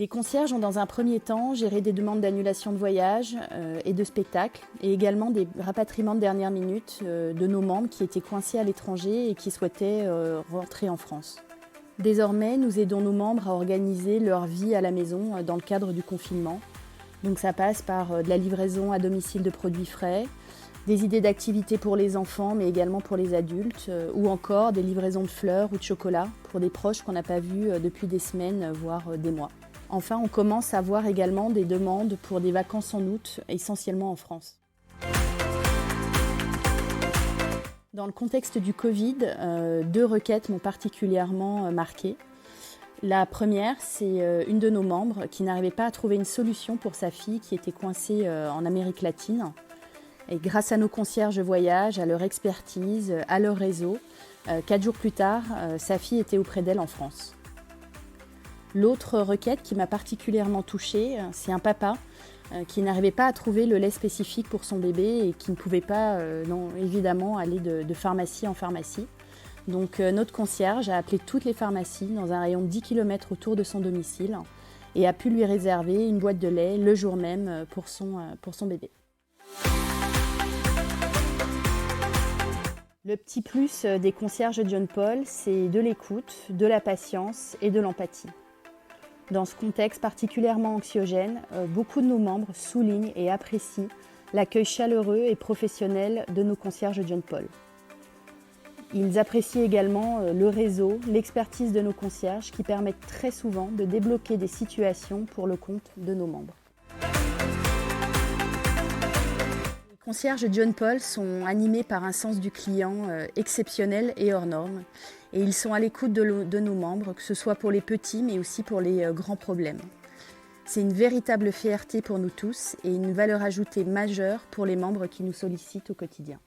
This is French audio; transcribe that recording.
Les concierges ont dans un premier temps géré des demandes d'annulation de voyage et de spectacles, et également des rapatriements de dernière minute de nos membres qui étaient coincés à l'étranger et qui souhaitaient rentrer en France. Désormais, nous aidons nos membres à organiser leur vie à la maison dans le cadre du confinement. Donc ça passe par de la livraison à domicile de produits frais, des idées d'activités pour les enfants mais également pour les adultes, ou encore des livraisons de fleurs ou de chocolat pour des proches qu'on n'a pas vus depuis des semaines, voire des mois. Enfin, on commence à voir également des demandes pour des vacances en août, essentiellement en France. Dans le contexte du Covid, 2 requêtes m'ont particulièrement marquée. La première, c'est une de nos membres qui n'arrivait pas à trouver une solution pour sa fille qui était coincée en Amérique latine. Et grâce à nos concierges voyage, à leur expertise, à leur réseau, 4 jours plus tard, sa fille était auprès d'elle en France. L'autre requête qui m'a particulièrement touchée, c'est un papa qui n'arrivait pas à trouver le lait spécifique pour son bébé et qui ne pouvait pas, évidemment, aller de pharmacie en pharmacie. Donc notre concierge a appelé toutes les pharmacies dans un rayon de 10 km autour de son domicile et a pu lui réserver une boîte de lait le jour même pour son bébé. Le petit plus des concierges John Paul, c'est de l'écoute, de la patience et de l'empathie. Dans ce contexte particulièrement anxiogène, beaucoup de nos membres soulignent et apprécient l'accueil chaleureux et professionnel de nos concierges John Paul. Ils apprécient également le réseau, l'expertise de nos concierges qui permettent très souvent de débloquer des situations pour le compte de nos membres. Les concierges John Paul sont animés par un sens du client exceptionnel et hors norme. Et ils sont à l'écoute de nos membres, que ce soit pour les petits mais aussi pour les grands problèmes. C'est une véritable fierté pour nous tous et une valeur ajoutée majeure pour les membres qui nous sollicitent au quotidien.